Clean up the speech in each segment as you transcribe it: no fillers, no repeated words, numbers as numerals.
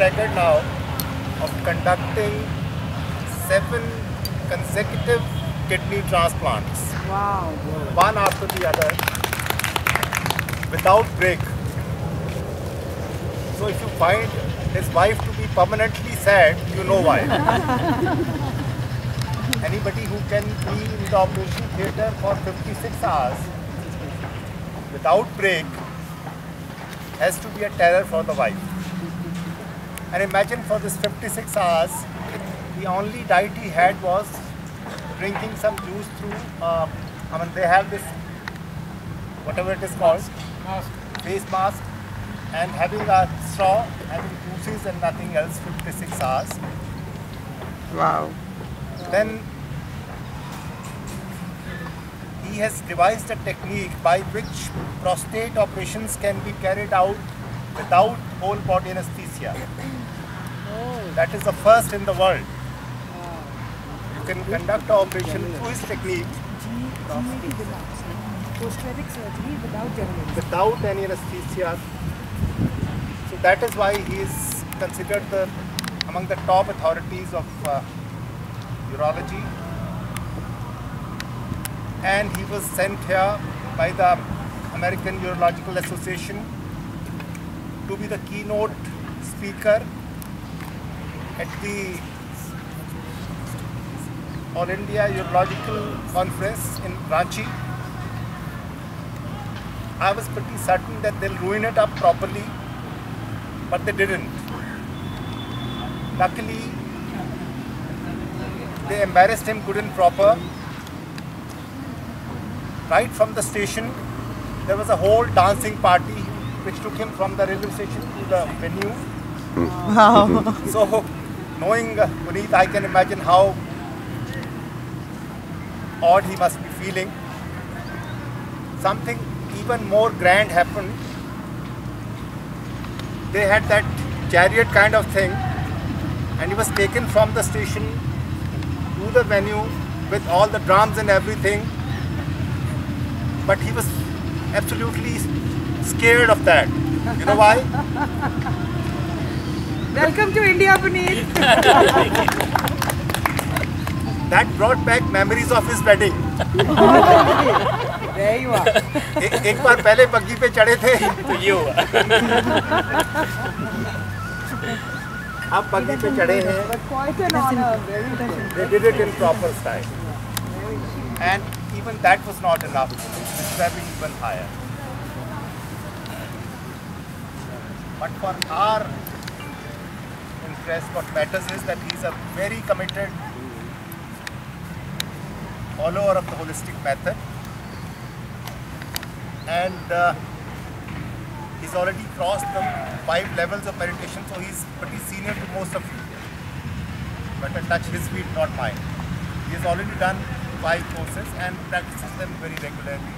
record now of conducting 7 consecutive kidney transplants. Wow. One after the other, without break. So if you find his wife to be permanently sad, you know why. Anybody who can be in the operation theatre for 56 hours without break has to be a terror for the wife. And imagine for this 56 hours, the only diet he had was drinking some juice through, they have this, whatever it is called, face mask, and having a straw, having juices and nothing else, 56 hours. Wow. Then he has devised a technique by which prostate operations can be carried out without whole body anesthesia. That is the first in the world. You can conduct an operation through his technique Prosthetic surgery without any anesthesia. So that is why he is considered among the top authorities of urology. And he was sent here by the American Urological Association to be the keynote speaker at the All India Urological Conference in Ranchi. I was pretty certain that they'll ruin it up properly, but they didn't. Luckily, they embarrassed him good and proper. Right from the station, there was a whole dancing party which took him from the railway station to the venue. Wow. So, knowing Puneet, I can imagine how odd he must be feeling. Something even more grand happened. They had that chariot kind of thing, and he was taken from the station to the venue with all the drums and everything. But he was absolutely scared of that. You know why? Welcome to India, Puneet. That brought back memories of his wedding. There you are. एक बार पहले बग्गी पे चढ़े थे तो ये हुआ. अब बग्गी पे चढ़े हैं. But quite an honor. Very touching. They did it in proper style. And even that was not enough. It's grabbing even higher. But for our interest, what matters is that he's a very committed follower of the holistic method. And he's already crossed the 5 levels of meditation, so he's pretty senior to most of you. But touch his feet, not mine. He has already done 5 courses and practices them very regularly.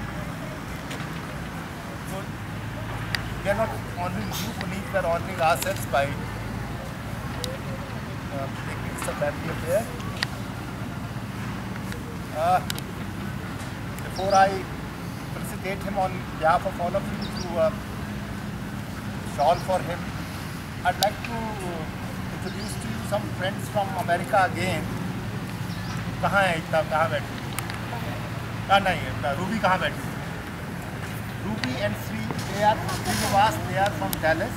So we are not honoring you, Puneet, we are honoring ourselves by taking some family affair. Before I felicitate him on behalf of all of you to shawl for him, I'd like to introduce to you some friends from America again. कहाँ है इतना, कहाँ बैठी? नहीं है, Ruby कहाँ बैठी? Ruby and they are from Srinivas, they are from Dallas.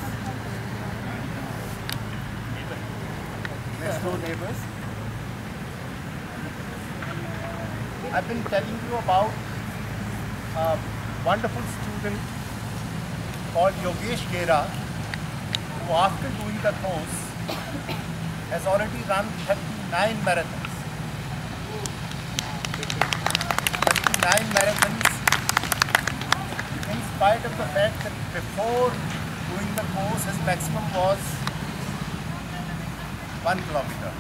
Next door neighbors. I've been telling you about a wonderful student called Yogesh Gera, who after doing the course has already run 39 marathons. 39 marathons, in spite of the fact that before doing the course his maximum was 1 kilometer.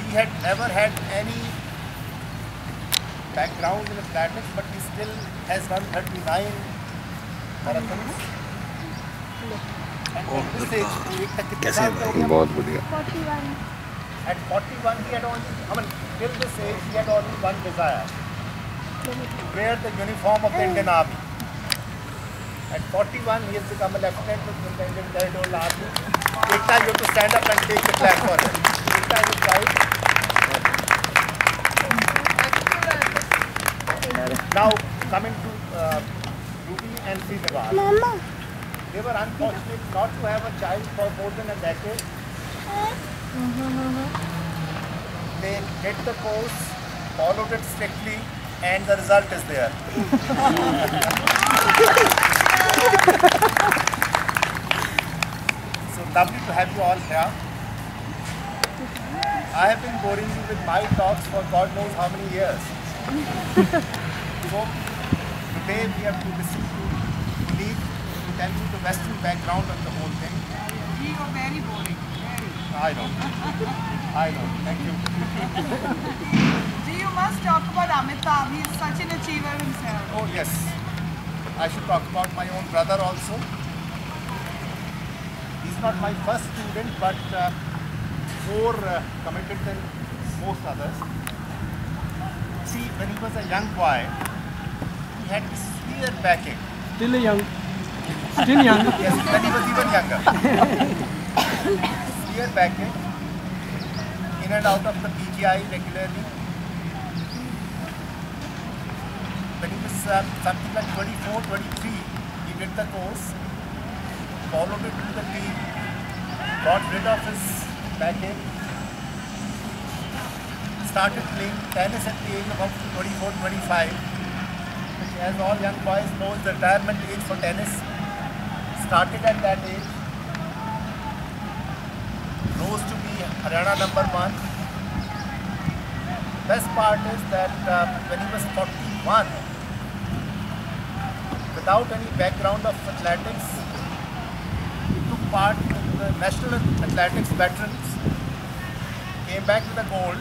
He had never had any background in athletics, but he still has run 39 marathons. And at this age, बहुत बढ़िया. 41. At 41 he had only, till this age he had only one desire: to wear the uniform of the Indian Army. At 41 he has become a lieutenant in the Indian Territorial Army. Take time, you have to stand up and take the clap for it. Take time, you try. Now, coming to Ruby and Srinivas. Mama. They were unfortunate not to have a child for more than a decade. They did the course, followed it strictly, and the result is there. So lovely to have you all here. I have been boring you with my talks for God knows how many years. So today we have to listen to Puneet to tell you the Western background of the whole thing. You are very boring. Very. I know. I know. Thank you. You must talk about Amitabh. He is such an achiever himself. Oh yes. I should talk about my own brother also. He's not my first student, but more committed than most others. See, when he was a young boy, he had severe backache. Still young. Still young. Yes, when he was even younger. Severe backache. In and out of the PGI regularly. When he was something like 24, 23, he did the course, followed it to the team, got rid of his backache, started playing tennis at the age of up to 24, 25, which as all young boys know is the retirement age for tennis. Started at that age, rose to be Haryana #1. Best part is that when he was 41, without any background of athletics, he took part in the National Athletics Veterans, came back with a gold.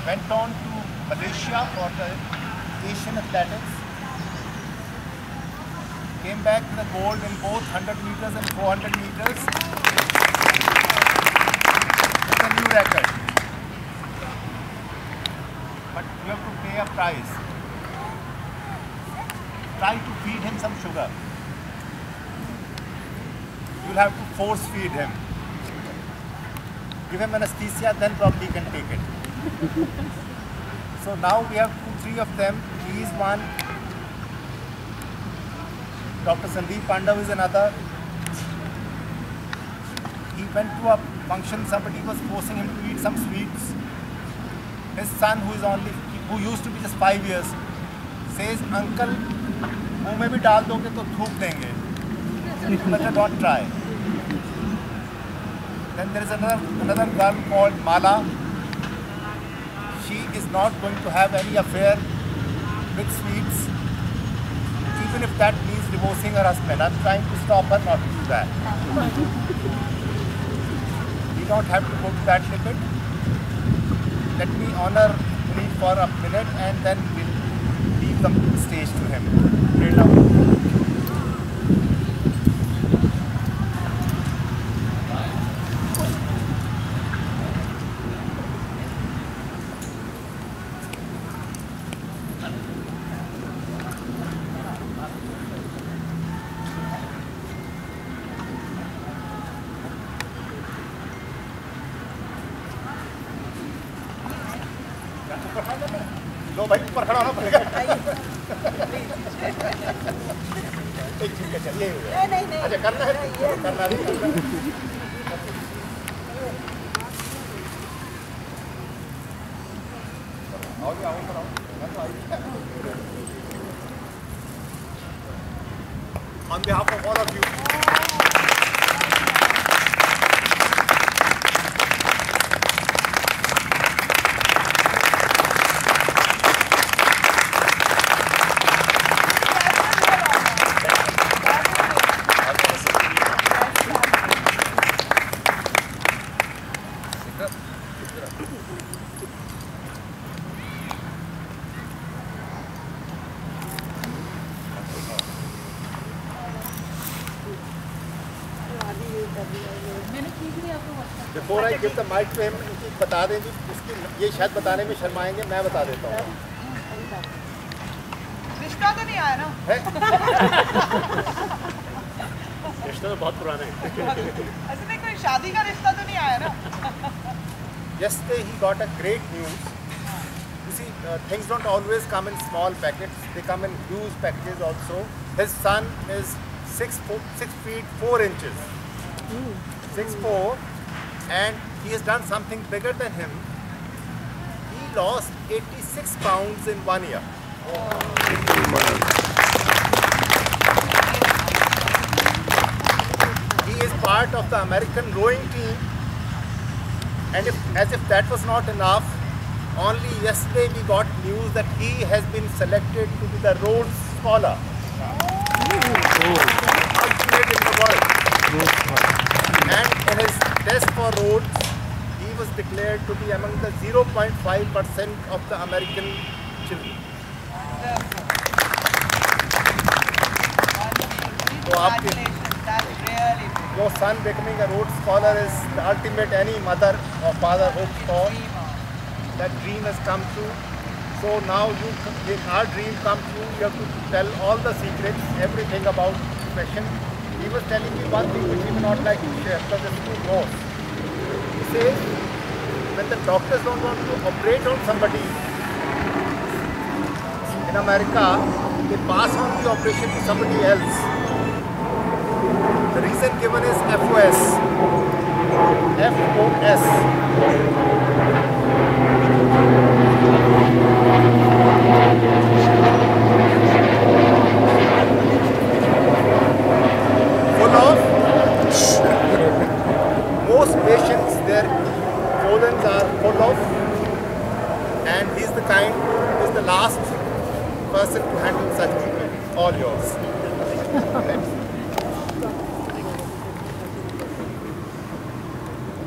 Went on to Malaysia for the Asian Athletics, came back with a gold in both 100 meters and 400 meters with a new record. But you have to pay a price. Try to feed him some sugar. You'll have to force feed him. Give him anesthesia, then probably he can take it. So now we have 2, 3 of them. He is one. Dr. Sandeep Pandav is another. He went to a function, somebody was forcing him to eat some sweets. His son, who used to be just 5 years, says, "Uncle, मुंह में भी डाल दोगे तो थूक देंगे. Better don't try." Then there is another girl called Mala. She is not going to have any affair with sweets, even if that means divorcing her husband. I'm trying to stop her not to do that. We don't have to go to that limit. Let me honor Puneet for a minute and then we'll leave the stage to him. Great love. लो भाई ऊपर खड़ा होना पड़ेगा। एक चीज का चलिए। नहीं। अच्छा करना है? करना नहीं करना। आओ ऊपर आओ। On behalf of all of you. Before I give the mic to him, इनकी बता दें जी, इसकी ये शायद बताने में शर्माएंगे, मैं बता देता हूँ। रिश्ता तो नहीं आया ना? रिश्ता तो बहुत पुराना है। ऐसे नहीं कोई शादी का रिश्ता तो नहीं आया ना? Yesterday he got a great news. You see, things don't always come in small packets. They come in huge packages also. His son is 6 feet 4 inches. 6'4", and he has done something bigger than him. He lost 86 pounds in 1 year. He is part of the American rowing team, and as if that was not enough, only yesterday we got news that he has been selected to be the Rhodes Scholar. Ultimate in the world. And in his test for Rhodes, he was declared to be among the 0.5% of the American children. Congratulations, that's really big. Your son becoming a Rhodes Scholar is the ultimate any mother or father hopes for. That dream has come true. So now you make our dream come true. You have to tell all the secrets, everything about the profession. He was telling me one thing which he may not like to share because it's too gross. He says, when the doctors don't want to operate on somebody in America, they pass on the operation to somebody else. The reason given is FOS. FOS. Full of most patients, their colons are full of, and he's the kind who is the last person to handle such treatment. All yours.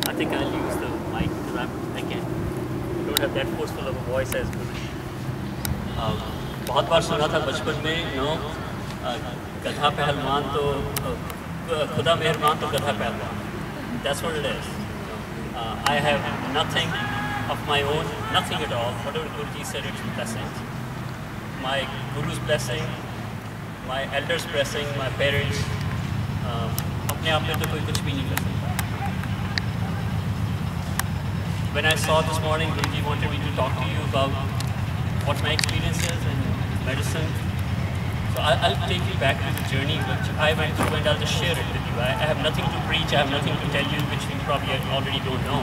I think I'll use the mic because I don't have that forceful of a voice as Puneet. बहुत बार सुना था बचपन में गधा पहलवान तो खुदा मेहरबान तो गधा पहलवान. That's what it is. I have nothing of my own, nothing at all. Whatever Guruji said, it's blessings. My Guru's blessing, my elders' blessing, my parents. अपने आप में तो कोई कुछ भी नहीं कर सकता. When I saw this morning, Guruji wanted me to talk to you about what my experience is in medicine. So I'll take you back to the journey which I went through and I'll just share it with you. I have nothing to preach, I have nothing to tell you which you probably already don't know.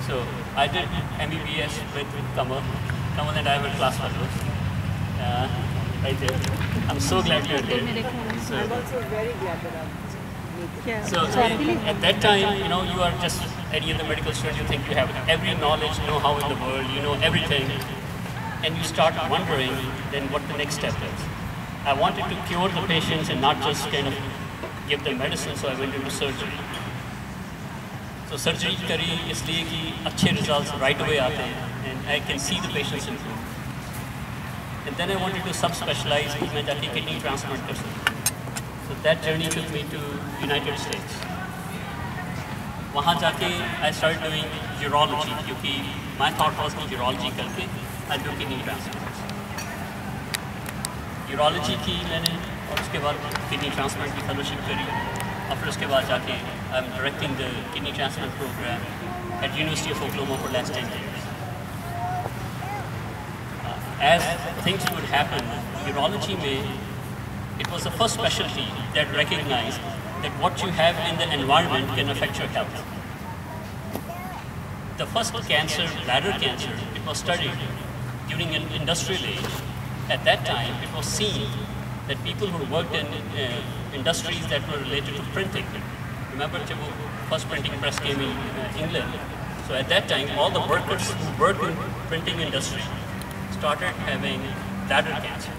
So I did MBBS with Kamal. Kamal and I were class fellows. Right there. I'm so glad you're here. I'm also very glad that I'm here. So at that time, you are just any other medical student, you think you have every knowledge, know-how in the world, you know everything, and you start wondering then what the next step is. I wanted to cure the patients and not just kind of give them medicine, so I went into surgery. So surgery करी इसलिए कि अच्छे results right away आते हैं, and I can see the patients improve. And then I wanted to sub-specialize कि मैं जाके kidney transplant कर सकूँ. So that journey took me to United States. वहाँ जाके I started doing urology क्योंकि my thought was कि urology करके I'll do kidney transplants. Urology की मैंने और उसके बाद kidney transplant की fellowship करी और फिर उसके बाद जाके I'm directing the kidney transplant program at University of Oklahoma for last 10 years. As things would happen, urology में it was the first specialty that recognized that what you have in the environment can affect your health. The first cancer, bladder cancer, it was studied during an industrial age. At that time, it was seen that people who worked in industries that were related to printing, remember the first printing press came in England. So at that time, all the workers who worked in printing industry started having bladder cancer.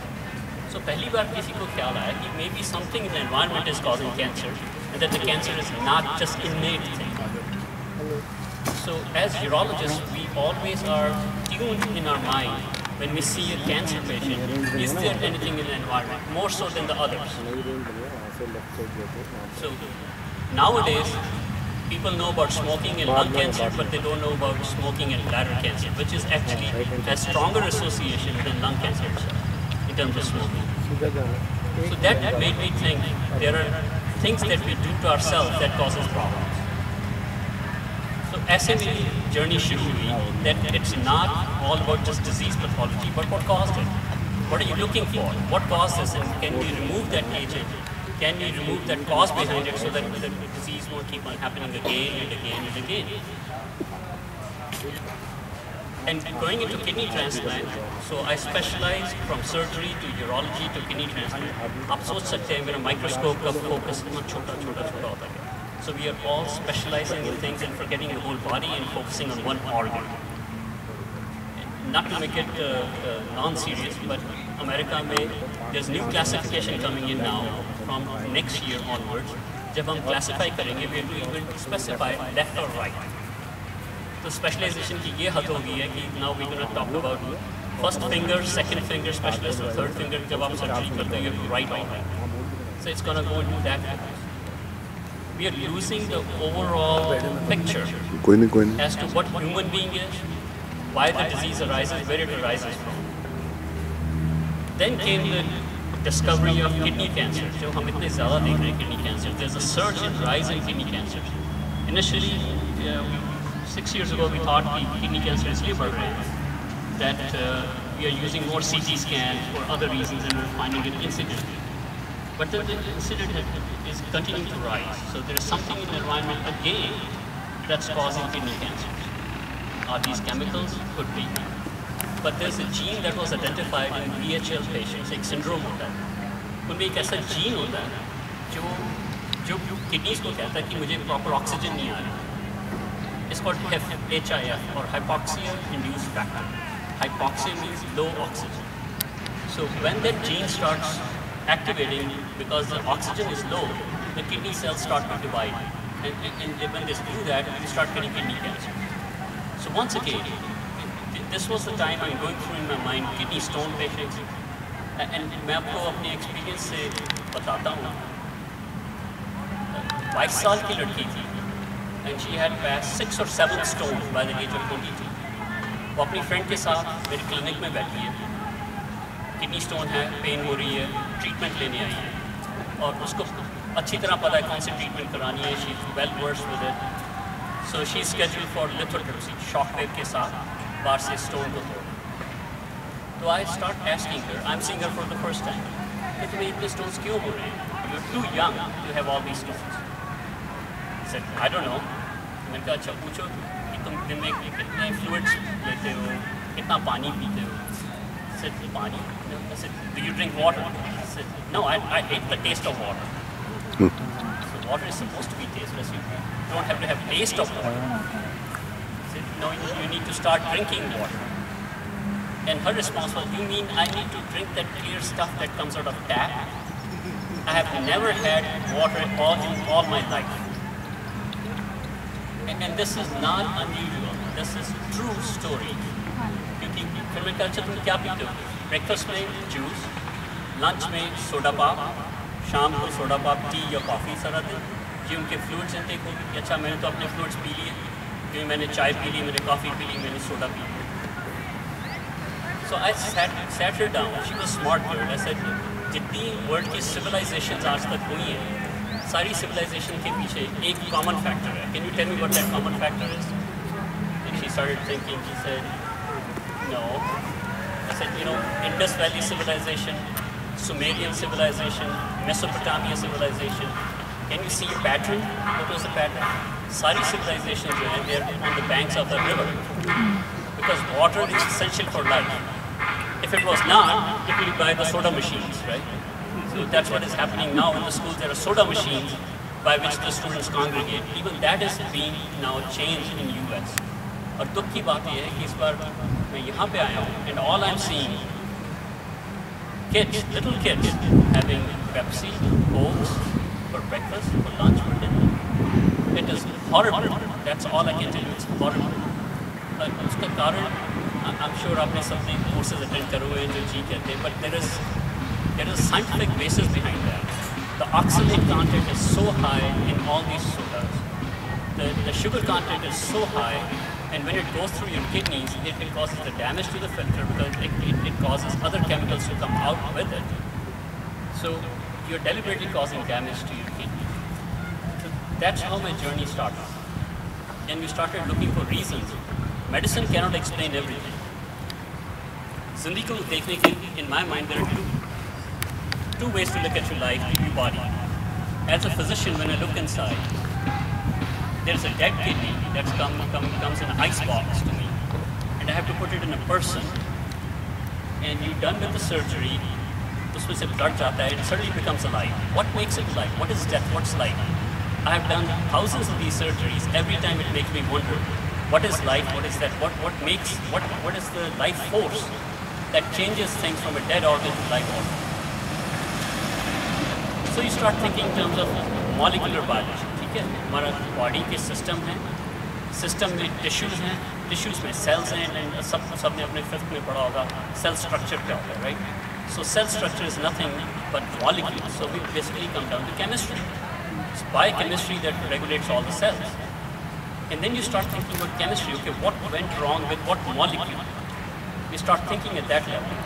So पहली बार किसी को ख्याल आया कि maybe something in the environment is causing cancer, and that the cancer is not just innate thing. So as urologists, we always are tuned in our mind when we see a cancer patient. Is there anything in the environment more so than the others? So nowadays, people know about smoking and lung cancer, but they don't know about smoking and bladder cancer, which is actually a stronger association than lung cancer itself. It terms of smoking. So that made me think there are things that we do to ourselves that causes problems. So ऐसे मेरी journey शुरू हुई that it's not all about just disease pathology, but what caused it. What are you looking for? What caused this? And can we remove that agent? Can we remove that cause behind it so that the disease won't keep on happening again and again and again? And going into kidney transplant, so I specialized from surgery to urology to kidney transplant. आप सोच सकते हैं मेरा microscope का focus इतना छोटा होता है. So we are all specializing in things and forgetting the whole body and focusing on one organ. Not to make it non-serious, but America there's new classification coming in now from next year onwards. जब हम classify करेंगे, we are going to specify left or right. तो specialization की ये हद हो गई है कि now we're going to talk about first finger, second finger specialist, or third finger. जब आप surgery करते हैं, you have to write all that. So it's going to go into that. We are losing the overall picture as to what human being is, why the disease arises, where it arises from. Then came the discovery of kidney cancer. जो हम इतने ज़्यादा देख रहे हैं kidney cancer. There's a surge and rise in kidney cancer. Initially, 6 years ago, we thought kidney cancer is liver, that we are using more CT scans for other reasons and we're finding it incidentally. But then the incident is continuing to rise. So there is something in the environment again that's causing kidney cancer. Are these chemicals? Could be. But there's a gene that was identified in VHL patients, एक syndrome होता है. उनमें एक ऐसा gene होता है जो kidneys को कहता है कि मुझे proper oxygen नहीं आ रहा. It's called HIF or hypoxia-induced factor. Hypoxia means low oxygen. So when that gene starts activating, because the oxygen is low, the kidney cells start to divide. And when they do that, you start getting kidney cancer. So once again, this was the time I'm going through in my mind kidney stone patients. And मैं आपको अपने experience से बताता हूँ. 22 साल की लड़की थी. And she had passed 6 or 7 stones by the age of 22. वो अपनी friend के साथ मेरे clinic में बैठी है. किडनी स्टोन है, पेन हो रही है, ट्रीटमेंट लेने आई है और उसको अच्छी तरह पता है कौन सी ट्रीटमेंट करानी है. She is well versed with it. So she schedule for lithotripsy, shock wave के साथ बाहर से स्टोन को तोड़. तो I start asking her, I am seeing her for the first time, कि तुम्हें इतने स्टोन्स क्यों हो रहे हैं? You are too young to have all these stones. Said I don't know. मैंने कहा अच्छा पूछो कि तुम दिन में कितने फ्लूइड्स लेते हो, कितना पानी पीते हो? Said, Pani? I said, do you drink water? I said, no, I hate the taste of water. So water is supposed to be tasteless. You don't have to have taste of water. I said, no, you need to start drinking water. And her response was, you mean I need to drink that clear stuff that comes out of tap? I have never had water in all my life. And this is not unusual. This is true story. क्योंकि फिर मैं कहा अच्छा तुम क्या पीते हो? Breakfast में जूस, लंच में सोडा पॉप, शाम को सोडा पॉप, टी या कॉफ़ी सारा दिन. जी उनके फ्लूइड्स इनटेक हो गए. अच्छा मैंने तो अपने फ्लूइड्स पी लिए, क्योंकि मैंने चाय पी ली, मैंने कॉफ़ी पी ली, मैंने सोडा पी लिया. सो आई sat her down. She was smart girl. I said, जितनी वर्ल्ड की सिविलाइजेशन आज तक हुई हैं, सारी सिविलाइजेशन के पीछे एक कॉमन फैक्टर है. Can you tell me what that common factor is? And she started thinking. She said no. I said, you know, Indus Valley civilization, Sumerian civilization, Mesopotamia civilization. Can you see a pattern? What was the pattern? Sari civilization jo hai, they're on the banks of the river. Because water is essential for life. If it was not, it would be by the soda machines, right? So that's what is happening now in the schools. There are soda machines by which the students congregate. Even that is being now changed in US. और दुख की बात यह है कि इस बार मैं यहाँ पे आया हूँ and all I'm seeing kids, little kids having Pepsi, Cokes for breakfast, for lunch, for dinner. It is horrible. That's all I can tell you. It's horrible. उसका कारण I'm sure आपने सबने courses attend करे हुए हैं जो जी कहते हैं, but there is a scientific basis behind that. The oxalate content is so high in all these sodas. The sugar content is so high And when it goes through your kidneys, it causes the damage to the filter because it causes other chemicals to come out with it. So you're deliberately causing damage to your kidney. So that's how my journey started. Then we started looking for reasons. Medicine cannot explain everything. Zindagi ko dekhne ke, in my mind, there are two ways to look at your life, your body. As a physician, when I look inside, there's a dead kidney that comes in an ice box to me, and I have to put it in a person. And you're done with the surgery, उसमें से blood जाता है, it suddenly becomes alive. What makes it alive? What is death? What's life? I have done thousands of these surgeries. Every time it makes me wonder, what is life? What is that? What is the life force that changes things from a dead organ to live organ? So you start thinking in terms of molecular biology. ठीक है, हमारा body के system है, system में tissues हैं, tissues में sales हैं, and सब ने अपने फिफ्थ में पढ़ा होगा सेल स्ट्रक्चर क्या होता है, right? So cell structure is nothing but molecules. So we basically come down to chemistry. It's biochemistry that regulates all the cells. And then you start thinking about chemistry. Okay, what went wrong with what molecule? We start thinking at that level.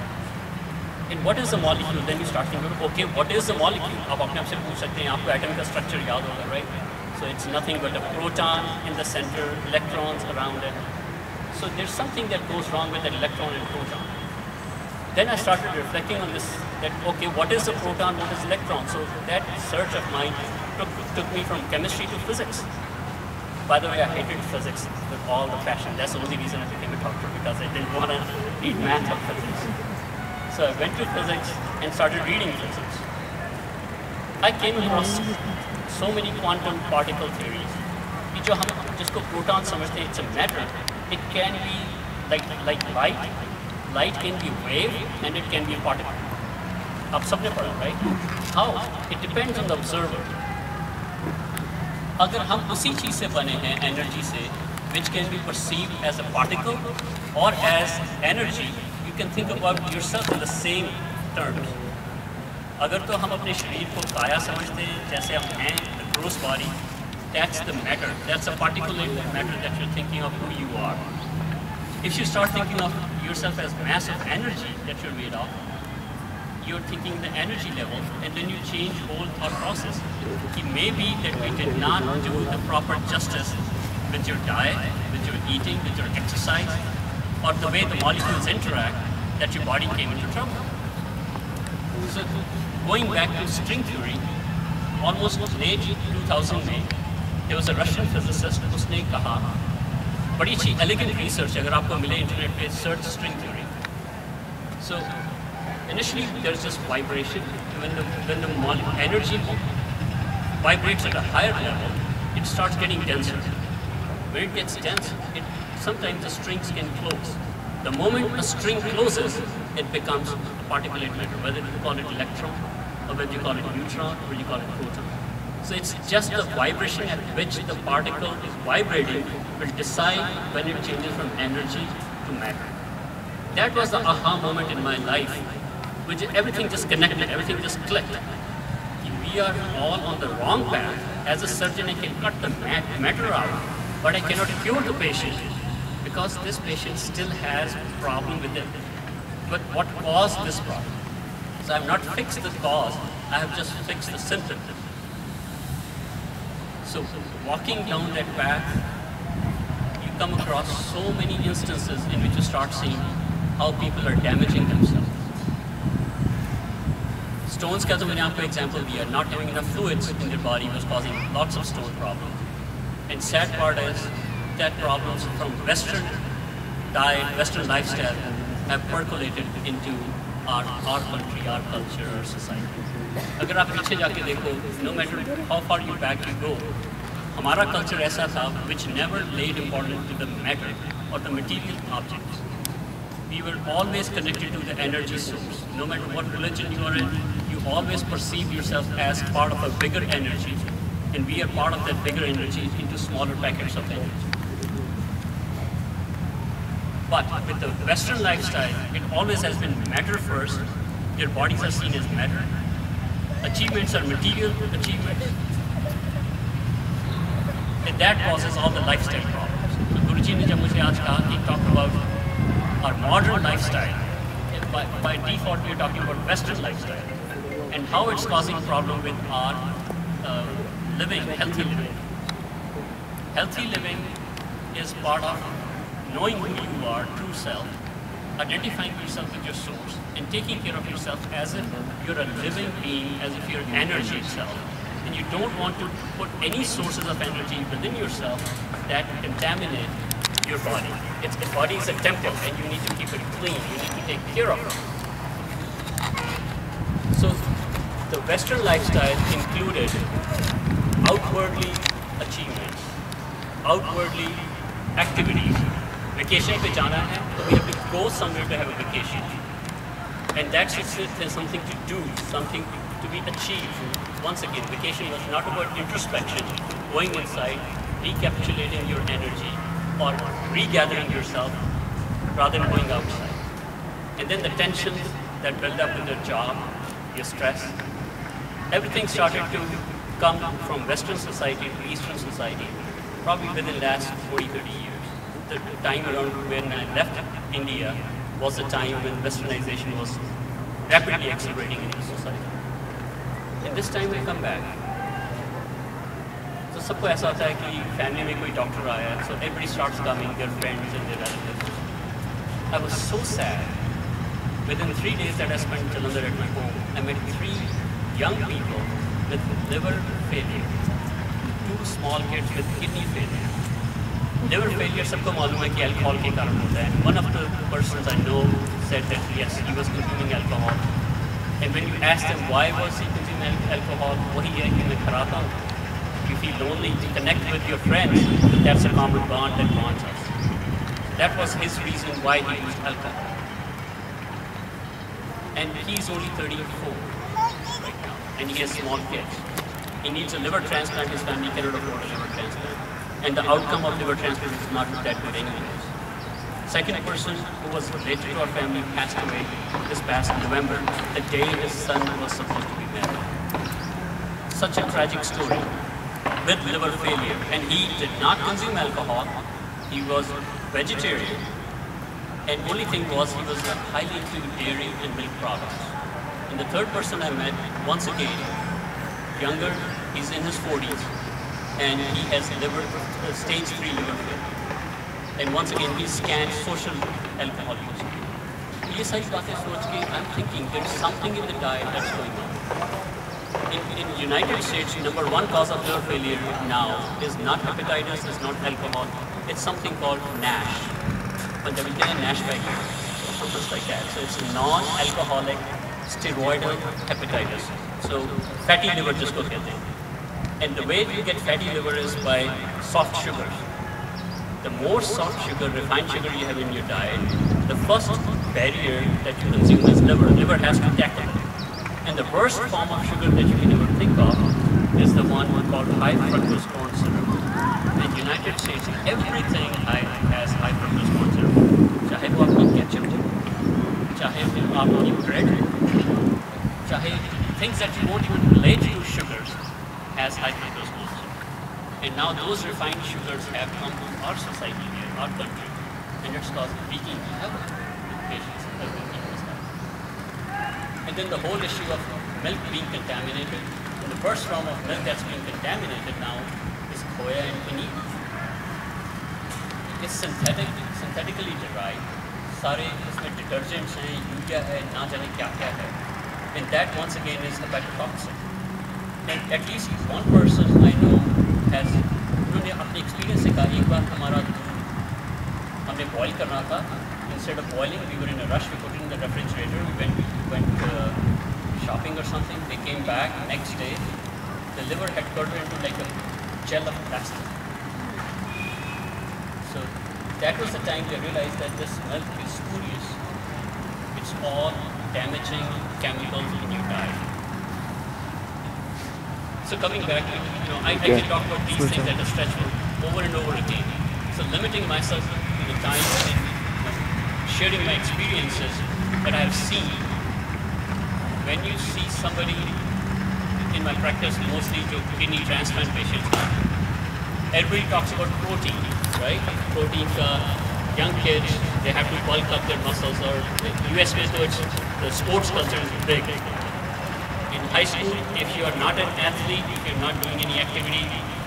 And what is a molecule? Then you start thinking, okay, what is a molecule? आप अपने आप से पूछ सकते हैं, आपको atom का structure याद होगा, right? So it's nothing but a proton in the center, electrons around it. So there's something that goes wrong with that electron and proton. Then I started reflecting on this, that okay, what is a proton, what is electron? So that search of mine took me from chemistry to physics. By the way, I hated physics with all the passion. That's the only reason I became a doctor, because I didn't want to read math or physics. So I went to physics and started reading physics. I came across so many quantum particle theories. कि जो हम जिसको proton समझते हैं, it's a matter. It can be like light. Light can be wave and it can be a particle. आप सबने पढ़ा, right? How? It depends on the observer. अगर हम उसी चीज़ से बने हैं, एनर्जी से, which can be perceived as a particle or as energy, you can think about yourself in the same terms. अगर तो हम अपने शरीर को काया समझते हैं, जैसे हम हैं, the gross body, that's the matter. That's a particulate matter that you're thinking of who you are. If you start thinking of yourself as mass of energy that you're made of, you're thinking the energy level, and then you change whole thought process. It may be that we did not do the proper justice with your diet, with your eating, with your exercise, or the way the molecules interact, that your body came into trouble. So going back to string theory, almost late 2000 में, there was a Russian physicist, उसने कहा, बड़ी अच्छी elegant research, अगर आपको मिले internet पे, search string theory. So initially there's just vibration. When the energy vibrates at a higher level, it starts getting denser. When it gets dense, sometimes the strings can close. The moment a string closes, it becomes a particulate matter, whether you call it electron, or whether you call it neutron, or whether you call it proton. So it's just the vibration at which the particle is vibrating will decide when it changes from energy to matter. That was the aha moment in my life, which everything just connected, everything just clicked. We are all on the wrong path. As a surgeon, I can cut the matter out, but I cannot cure the patient because this patient still has a problem with it. But what caused this problem? So I have not fixed the cause, I have just fixed the symptom. So walking down that path, you come across so many instances in which you start seeing how people are damaging themselves. Stones का तो मैंने आपको example दिया, not having enough fluids in their body was causing lots of stone problems. And sad part is that problems from Western diet, Western lifestyle have percolated into our country, our culture, our society. अगर आप पीछे जाके देखो, no matter how far you back you go, हमारा culture ऐसा था which never laid importance to the matter or the material objects. We were always connected to the energy source. No matter what religion you are in, you always perceive yourself as part of a bigger energy, and we are part of that bigger energy into smaller packets of energy. But with the Western lifestyle, it always has been matter first. Their bodies are seen as matter. Achievements are material achievements. And that causes all the lifestyle problems. So जी ने जब मुझे आज कहा कि talk about our modern lifestyle, by default we are talking about Western lifestyle and how it's causing problem with our living, healthy living. Healthy living is part of knowing who you are, true self, identifying yourself with your source, and taking care of yourself as if you're a living being, as if you're energy itself. And you don't want to put any sources of energy within yourself that contaminate your body. The body is a temple and you need to keep it clean, you need to take care of it. So the Western lifestyle included outwardly achievements, outwardly activities. Vacation pe jana hai, so we have to go somewhere to have a vacation. And that's something to do, something to be achieved. Once again, vacation was not about introspection, going inside, recapitulating your energy, or regathering yourself rather than going outside. And then the tensions that build up with your job, your stress, everything started to come from Western society to Eastern society, probably within the last 40, 30 years. The time around when I left India was the time when Westernization was rapidly accelerating in the society. And this time I come back. So सबको ऐसा होता है कि family में कोई doctor आया, so everybody starts coming, their friends and their relatives. I was so sad. Within 3 days that I spent in Jalandhar at my home, I met 3 young people with liver failure, 2 small kids with kidney failure. Liver failure सबको मालूम है कि alcohol के कारण होता है. One of the persons I know said that yes, he was consuming alcohol. And when you ask them why was he consuming alcohol, वही है कि मैं खराता हूँ. You feel lonely to connect with your friends, but that's a common bond that bonds us. That was his reason why he used alcohol. And he's only 34 right now, and he has small kids. He needs a liver transplant, his family cannot afford a liver transplant. And the outcome of liver transplant is not that good anyways. Second person who was related to our family passed away this past November, the day his son was supposed to be married. Such a tragic story with liver failure. And he did not consume alcohol, he was vegetarian. And only thing was he was highly into dairy and milk products. And the third person I met, once again, younger, he's in his 40s. And he has stage 3 liver failure. And once again, he scanned social alcohol use. ये सारी बातें सोच के I'm thinking there's something in the diet that's going on. In United States, number 1 cause of liver failure now is not hepatitis, is not alcohol. It's something called NASH. But there will be a NASH factor, something like that. So it's non-alcoholic steroidal hepatitis. So fatty liver जिसको कहते हैं. And the way you get fatty liver is by soft sugars. The more soft sugar, refined sugar you have in your diet, the first barrier that you consume is liver. Liver has to tackle it. And the worst form of sugar that you can ever think of is the one called high fructose corn syrup. In the United States, everything has high fructose corn syrup. चाहे वो आपकी ketchup हो, चाहे वो आपकी bread हो, चाहे things that you won't even relate to sugars has high fructose corn syrup. And now those refined sugars have come to our society here, our country, and it's causing leaking health with patients that will keep us health. And then the whole issue of milk being contaminated. And the first form of milk that's being contaminated now is khoya and paneer. It's synthetically derived. सारे इसमें detergents हैं, urea है, ना जाने क्या क्या है. And that once again is hepatotoxic. And at least one person I know has, उन्होंने अपने experience से कहा एक बार हमारा हमने boil करना था. Instead of boiling, we were in a rush. We put it in the refrigerator. We went shopping or something. They came back next day. The liver had turned into like a gel of plastic. So that was the time they realized that this milk is spurious. It's all damaging chemicals in your diet. So coming back, I can talk about these things that are stressful over and over again. So limiting myself to the time and sharing my experiences that I have seen. When you see somebody in my practice, mostly to kidney transplant patients, everybody talks about protein, right? Protein, young kids, they have to bulk up their muscles, or US में तो the sports culture is big. In high school, if you are not an athlete, if you're not doing any activity,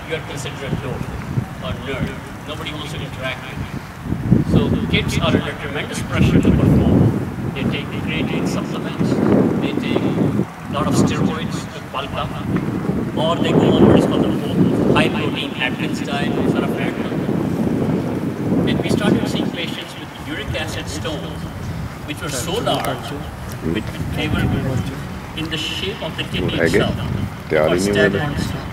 you are considered a dork or nerd. Nobody wants to interact with you. So kids are under tremendous pressure to perform. They take creatine supplements, they take a lot of steroids to bulk up, or they go on what is called the high protein Atkins diet, sort of fat. And we started seeing patients with uric acid stones, which were so large, they were in the shape of the kidney itself, or staghorn stones.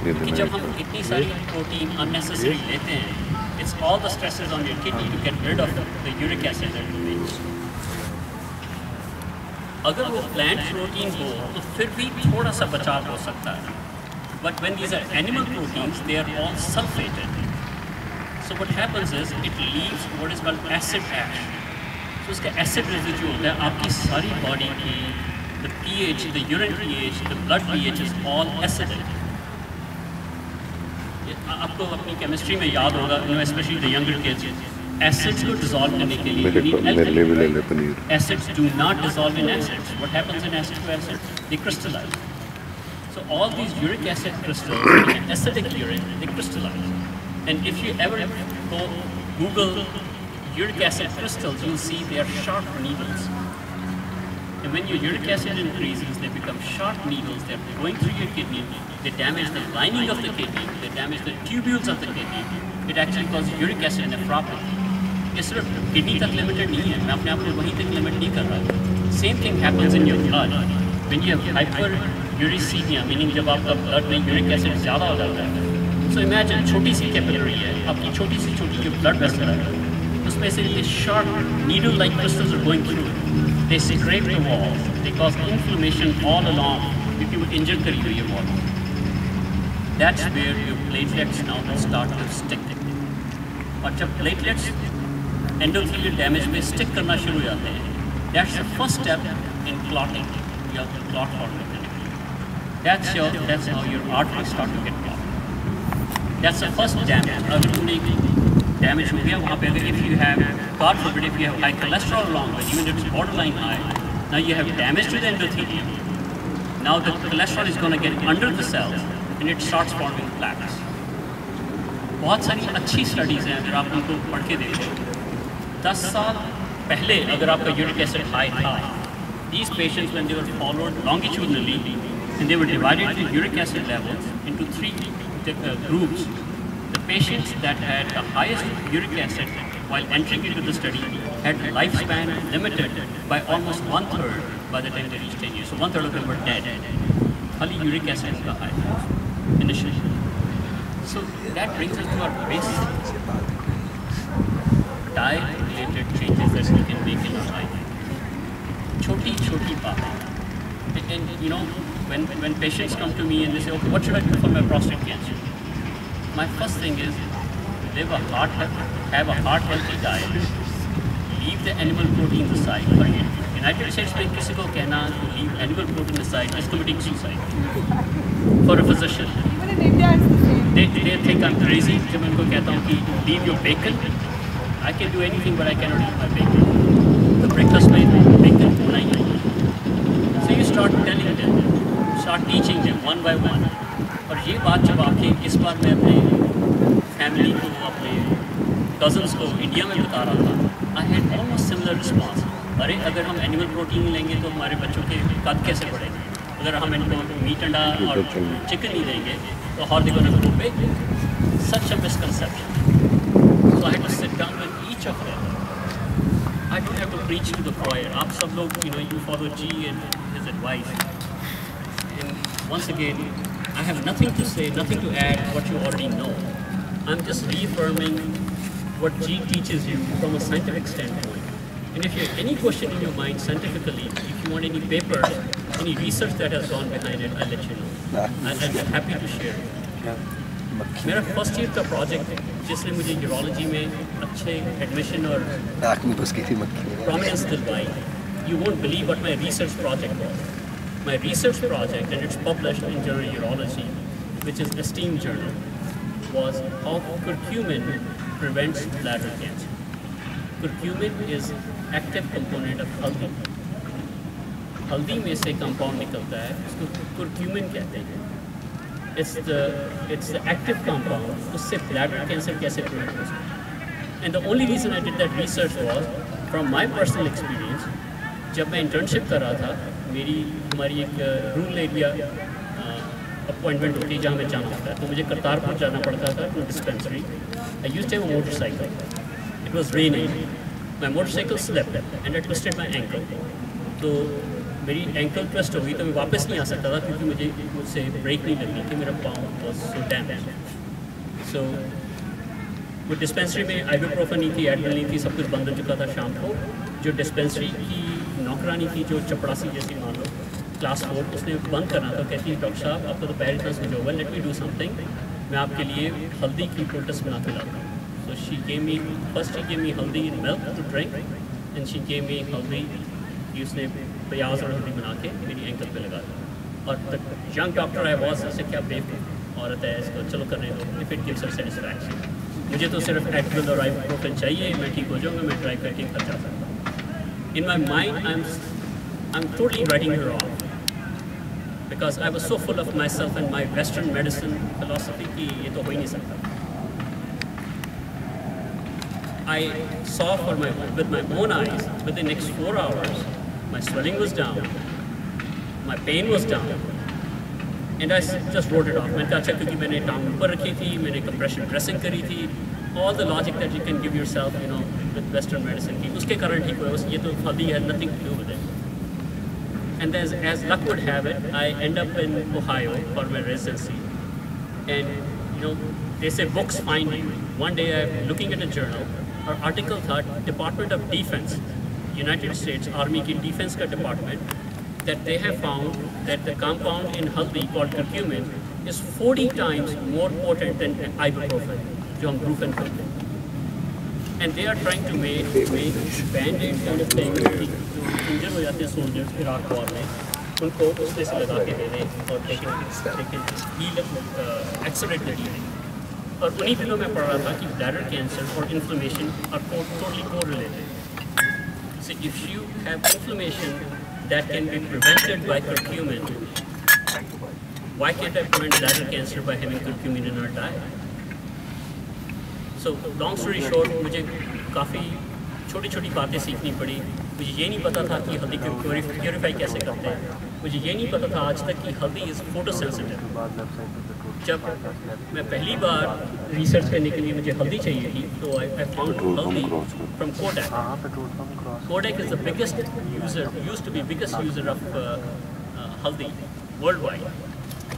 कि जब हम इतनी सारी protein unnecessary लेते हैं, it's all the stresses on your kidney to get rid of the uric acid that it makes. अगर वो plant protein हो, तो फिर भी थोड़ा सा बचाव हो सकता है. But when these are animal proteins, they are all sulfated. So what happens is it leaves what is called acid ash. So उसका acid residue होता है आपकी सारी body की, the pH, the urine pH, the blood pH is all acidic. आपको अपनी chemistry में याद होगा, especially the younger kids, acids को dissolve करने के लिए you need alkaline. Acids do not dissolve in acids. What happens in acid to acid? They crystallize. So all these uric acid crystals, in acidic urine, they crystallize. And if you ever go Google uric acid crystals, you'll see they are sharp needles. And when your uric acid increases, they become sharp needles. They're going through your kidney. They damage the lining of the kidney. They damage the tubules of the kidney. It actually causes uric acid nephropathy. ये सिर्फ kidney तक limited नहीं है. मैं अपने आप को वहीं तक limit नहीं कर रहा. Same thing happens in your blood. When you have hyperuricemia, meaning जब आपका blood में uric acid ज़्यादा हो जाता है. So imagine छोटी सी capillary है. आपकी छोटी सी छोटी जो blood vessel है, उसमें से ये sharp needle-like crystals are going through. They scrape the walls. They cause inflammation all along. क्योंकि वो injure करी हुई है wall. That's where your platelets now start to stick. और जब platelets endothelial damage में stick करना शुरू हो जाते हैं, that's the first step in clotting. You have to clot formation. That's how your arteries start to get clogged. That's the first damage. अगर तुमने damage हो गया वहाँ पे, if you have, God forbid, if you have high cholesterol along with, even if it's borderline high, now you have damage to the endothelium. Now the cholesterol is going to get under the cells and it starts forming plaques. बहुत सारी अच्छी studies हैं अगर आप उनको पढ़ के देखो. 10 साल पहले अगर आपका uric acid high था, these patients when they were followed longitudinally and they were divided the uric acid levels into 3 groups. The patients that had the highest uric acid while entering into the study had lifespan limited by almost 1/3 by the time they reached 10 years. So 1/3 of them were dead. Only uric acid is the high initially. So that brings us to our basic diet-related changes that we can make in our life. Choti baat. And you know, when patients come to me and they say, okay, what should I do for my prostate cancer? My first thing is have a heart-healthy diet. Leave the animal proteins aside. But in United States में किसी को कहना to leave animal protein aside is committing suicide for a physician. Even in India, it's the same. They think I'm crazy. जब मैं उनको कहता हूँ कि leave your bacon, I can do anything but I cannot eat my bacon. The breakfast में bacon होना ही है. So you start telling them, start teaching them one by one. और ये बात जब आके इस बार मैं अपने फैमिली को, अपने कज़न्स को इंडिया में बता रहा था, I had almost similar response. अरे अगर हम एनिमल प्रोटीन लेंगे तो हमारे बच्चों के कद कैसे बढ़ेंगे? अगर हम इनको मीट अंडा और चिकन नहीं देंगे तो how are they going to grow big? Such a misconception. So I had to sit down with each of them. I don't have to preach to the choir. आप सब लोग, you follow G and his advice. And once again, I have nothing to say, nothing to add what you already know. I'm just reaffirming what G teaches you from a scientific standpoint. And if you have any question in your mind scientifically, if you want any papers, any research that has gone behind it, I'll let you know. I'll be happy to share. मेरा first year का project जिसने मुझे urology में अच्छे admission और prominence दिलवाई, you won't believe what my research project was. My research project, and it's published in Journal Urology, which is esteemed journal. was how curcumin prevents bladder cancer. Curcumin is active component of haldi. हल्दी में से compound निकलता है, उसको curcumin कहते हैं. It's the active compound. उससे bladder cancer कैसे prevent हो सकता है? And the only reason I did that research was from my personal experience. जब मैं internship कर रहा था, हमारी एक रूरल एरिया अपॉइंटमेंट होती है जहाँ मैं जाना होता है, तो मुझे करतारपुर जाना पड़ता था to dispensary. I used to have a motorcycle. It was raining. My motorcycle slipped and I twisted my ankle. तो मेरी एंकल ट्विस्ट हो गई तो मैं वापस नहीं आ सकता था क्योंकि मुझसे ब्रेक नहीं लगनी थी. मेरा पाँव वॉज सो डैमेज. सो वो डिस्पेंसरी में आइबुप्रोफेन नहीं थी, एडविल नहीं थी, सब कुछ बंद हो चुका था. शाम को जो डिस्पेंसरी की नौकरानी थी, जो चपड़ासी जैसी मान लो, क्लास 4, उसने बंद करना तो कहती है डॉक्टर साहब आपका तो पैर इतना सूझा हुआ, लेट मी डू समथिंग, मैं आपके लिए हल्दी की पोल्टस बना के लाता हूँ. So she gave me haldi in milk to drink and she gave me haldi कि उसने प्याज और हल्दी बना के मेरी एंकल पे लगा दी. और the young doctor I was ऐसे क्या बेवकूफ़ औरत है, इसको चलो करने दो, if it gives her satisfaction. मुझे तो सिर्फ एडविल और आइबुप्रोफेन चाहिए, मैं ठीक हो जाऊँगा, मैं ट्राई करके घर जा सकता हूँ. In my mind I am totally writing her off because I was so full of my self and my western medicine philosophy कि ये तो हो ही नहीं सकता. I saw with my own eyes within the next 4 hours, my swelling was down, my pain was down, and I just wrote it off. मैंने कहा अच्छा क्योंकि मैंने टांग ऊपर रखी थी, मैंने compression dressing करी थी, all the logic that you can give yourself, you know, with Western medicine की उसके कारण ठीक हुआ. ये तो हल्दी had nothing to do with it. And as luck would have it, I end up in Ohio for my residency, and you know they say books find you. One day I'm looking at a journal. और article था department of defence, United states army की defence का department, that they have found that the compound in हल्दी called curcumin is 40 times more potent than ibuprofen, जो हम Brufen करते हैं. And they are trying to make band-aid kind of thing कि जो इंजर हो जाते हैं सोल्जर्स इराक वॉर में, उनको उसमें से लगा के दे दें और they can heal accelerate the healing. और उन्हीं दिनों में पढ़ रहा था कि ब्लैडर कैंसर और inflammation are totally correlated. So if you have inflammation that can be prevented by curcumin, why can't I prevent bladder cancer by having curcumin in our diet? So long story short, मुझे काफ़ी छोटी छोटी बातें सीखनी पड़ी. मुझे ये नहीं पता था कि हल्दी को प्योरीफाई कैसे करते हैं. मुझे ये नहीं पता था आज तक कि हल्दी इज़ फोटोसेंसिटिव. जब मैं पहली बार रिसर्च करने के लिए मुझे हल्दी चाहिए थी तो I found haldi from Kodak. Kodak is the biggest user, used to be biggest user of haldi world wide.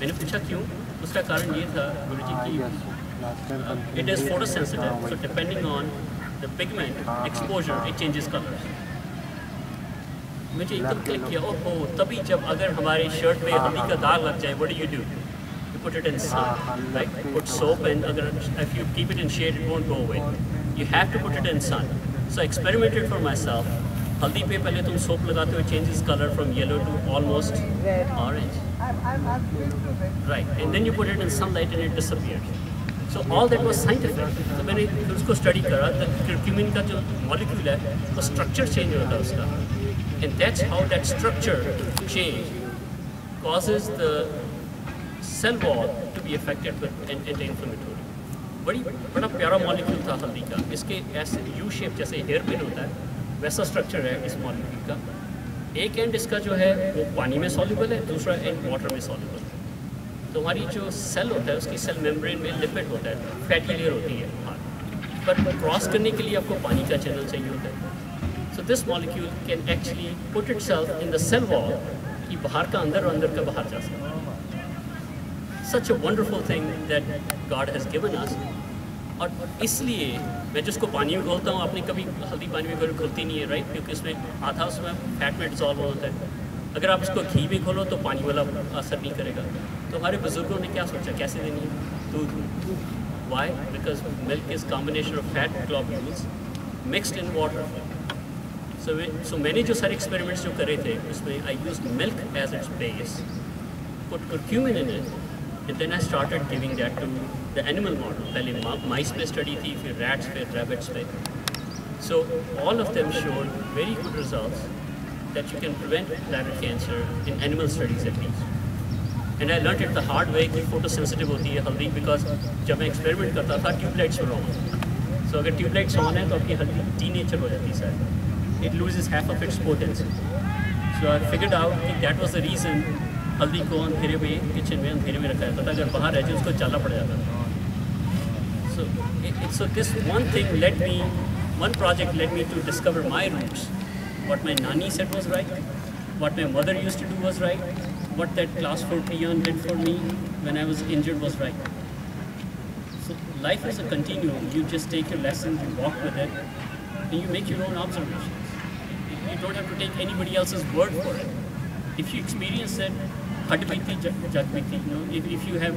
मैंने पूछा क्यों, उसका कारण ये था गुरुजी की it is photosensitive, so depending on the pigment exposure it changes colours. मुझे एकदम क्लिक किया, ओहो तभी जब अगर हमारे शर्ट पे हल्दी का दाग लग जाए, what do you do? You put it in sun, right? Put soap and if you keep it in shade, it won't go away. You have to put it in sun. So I experimented for myself. हल्दी पे पहले तुम soap लगाते हो, changes color from yellow to almost orange. Right, and then you put it in sunlight and it disappears. So all that was scientific. तो मैंने उसको study करा. The curcumin का जो molecule है, वो structure change होता है उसका, and that's how that structure change causes the cell wall to be affected with anti-inflammatory. बड़ा प्यारा मॉलिक्यूल था हल्दी का. इसके ऐसे यू शेप जैसे हेयर पिन होता है वैसा स्ट्रक्चर है इस मॉलिक्यूल का. एक एंड इसका जो है वो पानी में सॉल्युबल है, दूसरा एंड वाटर में सॉल्युबल है. तो हमारी जो सेल होता है उसकी सेल मेम्ब्रेन में लिपिड होता है, फैटी लेयर होती है बाहर, पर क्रॉस करने के लिए आपको पानी का चैनल चाहिए होता है. So this molecule can actually put itself in the cell wall कि बाहर का अंदर और अंदर का बाहर जा सके. Such a wonderful thing that God has given us. और इसलिए मैं जिसको पानी में घोलता हूँ, आपने कभी हल्दी पानी में घुलती नहीं है, राइट? क्योंकि उसमें आधा उसमें फैट में डिजॉल्व होता है. अगर आप उसको घी में घोलो तो पानी वाला असर नहीं करेगा. तो हमारे बुजुर्गों ने क्या सोचा, कैसे देनी है दूध? Why? Because milk is combination of fat globules mixed in water. So मैंने जो सारे experiments जो करे थे उसमें I used milk as its base, put curcumin in it, And then I started giving that to the animal model. पहले mice पे study थी, फिर rats पे, rabbits पे. So all of them showed very good results that you can prevent bladder cancer in animal studies at least. And I learned it the hard way कि photosensitive होती है हल्दी, because जब मैं experiment करता था tube lights were on. So अगर tube lights on है तो आपकी हल्दी denature हो जाती है सारी. It loses half of its potency. So I figured out that that was the reason हल्दी को अंधेरे में किचन में अंधेरे में रखा जाता था. अगर बाहर रह जाए उसको चलना पड़ जाता था. So this one project led me to discover my roots. What my nani said was right, what my mother used to do was right, what that class 4 peon did for me when I was injured was right. So life is a continuum. You just take your lessons, you walk with it, and you make your own observations. You don't have to take anybody else's word for it. If you experience it, if you have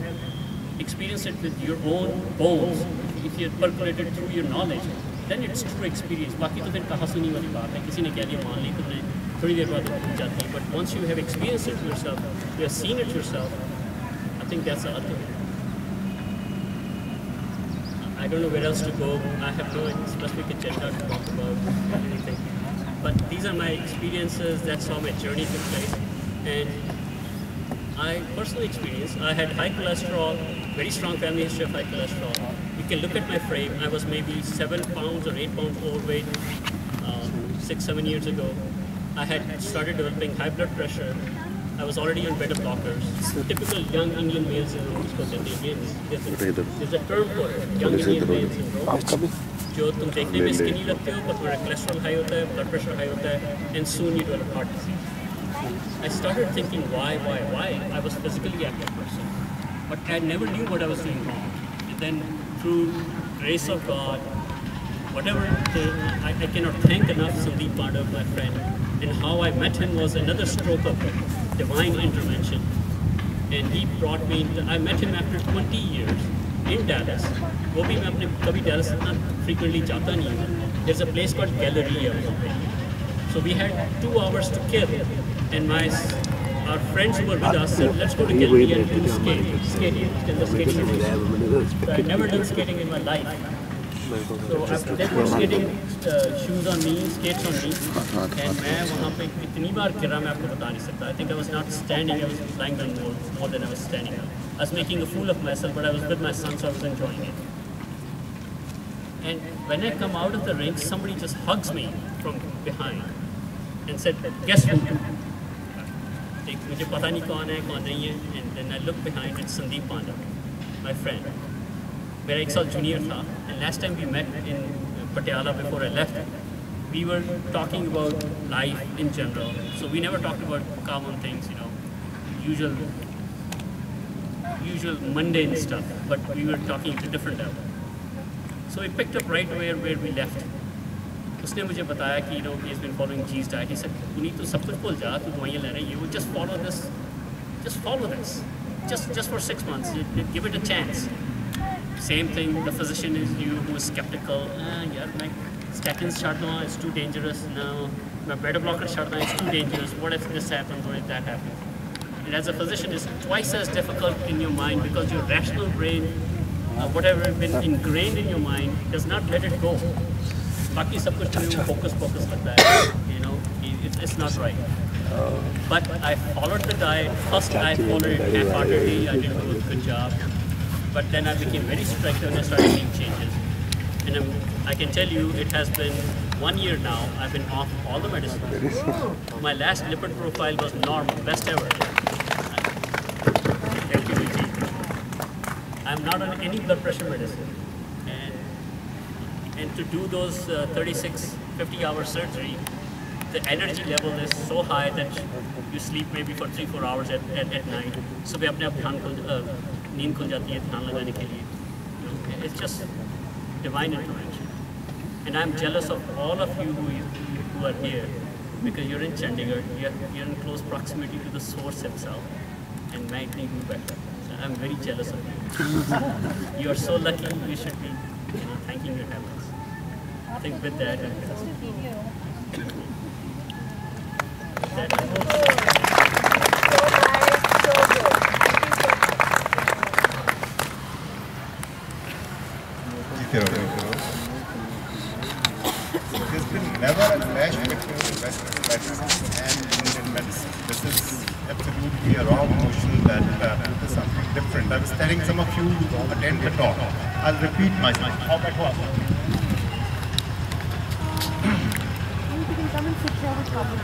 experienced it with your own bones, if you percolate it through your knowledge, then it's true experience. बाकी तो फिर कहाँ सुनी वाली बात है, किसी ने कह दिया मान ली तुमने, थोड़ी देर बाद भूल जाती है. But once you have experienced it yourself, you have seen it yourself, I think that's the ultimate. I don't know where else to go. I have no specific agenda to talk about anything. But these are my experiences. That's how my journey took place. And I personally experienced, I had high cholesterol, very strong family history of high cholesterol. You can look at my frame. I was maybe 7 pounds or 8 pounds overweight 6-7 years ago. I had started developing high blood pressure. I was already on beta blockers. Typical young Indian male syndrome. There's a term for it, young Indian male syndrome. जो तुम देखने में skinny लगते हो, but तुम्हारा cholesterol high होता है, blood pressure high होता है, and soon you develop heart disease. I started thinking why? I was a physically active person, but I never knew what I was doing wrong. And then through grace of God, whatever, I cannot thank enough Sandeep Pandav, my friend, and how I met him was another stroke of divine intervention. And he brought me, I met him after 20 years in Dallas. वो भी मैं अपने कभी Dallas इतना frequently जाता नहीं हूँ. There's a place called Galleria. So we had 2 hours to kill, and our friends who were with us said, let's go to Galleria and do skating. Then the skating. So I've never done skating in my life. So they put skating shoes on me, skates on me, and मैं वहाँ पे इतनी बार गिरा मैं आपको बता नहीं सकता. I think I was not standing, I was lying down more than I was standing up. I was making a fool of myself, but I was with my son, so I was enjoying it. And when I come out of the rink, somebody just hugs me from behind and said, guess who? मुझे पता नहीं कौन है कौन नहीं है. And then I look behind, it's Sandeep Pandav, my friend. मेरा 1 साल junior था, and last time we met in Patiala before I left, we were talking about life in general. So we never talked about common things, usual mundane stuff, but we were talking at a different level. So we picked up right where we left. उसने मुझे बताया कि he's been following G's diet. He said, Puneet, तू सब कुछ भूल जा, तू दवाइयाँ ले रहा है, you just follow this, just for 6 months, give it a chance. Same thing, the physician is you who is skeptical. My statins chadna, it's too dangerous. No, my beta blocker chadna, it's too dangerous. What if this happens? What if that happens? And as a physician, it's twice as difficult in your mind because your rational brain, whatever has been ingrained in your mind, does not let it go. Baki sab kuch focus lagta hai. It's not right. But I followed the diet. First, I followed it half-heartedly. I didn't do a good job. But then I became very strict when I started seeing changes. And I can tell you, it has been 1 year now. I've been off all the medicines. My last lipid profile was normal, best ever. I'm not on any blood pressure medicine. And to do those 36, 50-hour surgery, the energy level is so high that you sleep maybe for 3-4 hours at night. So we अपने आप नींद खुल जाती है ध्यान लगाने के लिए. It's just divine intervention. And I'm jealous of all of you who are here because you're in Chandigarh, you're in close proximity to the source himself, and मैं इतनी दूर बैठा. So I'm very jealous of you. You are so lucky. You should be thanking your heavens. I think with that, So nice, so good. There's been never a clash between Western medicine and Indian medicine. This is absolutely a wrong notion that there's something different. I was telling some of you to attend the talk. I'll repeat myself. How about what? You can come and sit here with Papa.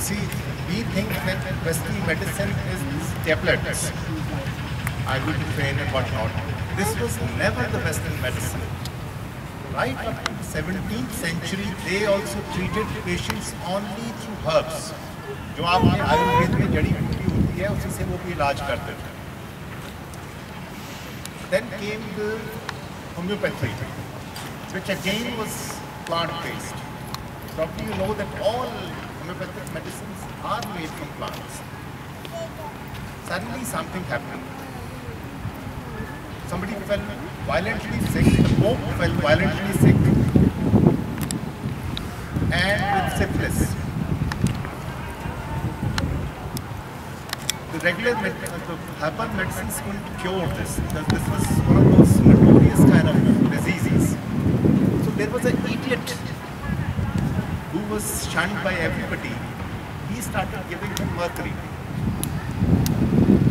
See, we think that Western medicine is tablets, ibuprofen and whatnot. This was never the Western medicine. Right up to the 17th century, they also treated patients only through herbs. जो आपने आयुर्वेद में जड़ी बूटी होती है, उसी से वो भी इलाज करते थे. Then came the homeopathy, which again was plant-based. Probably you know that all homeopathic medicines are made from plants. Suddenly something happened. Somebody fell violently sick, the Pope fell violently sick, and with syphilis. The regular the herbal medicines couldn't cure this, because this was one of those notorious kind of diseases. So there was an idiot who was shunned by everybody. He started giving him mercury.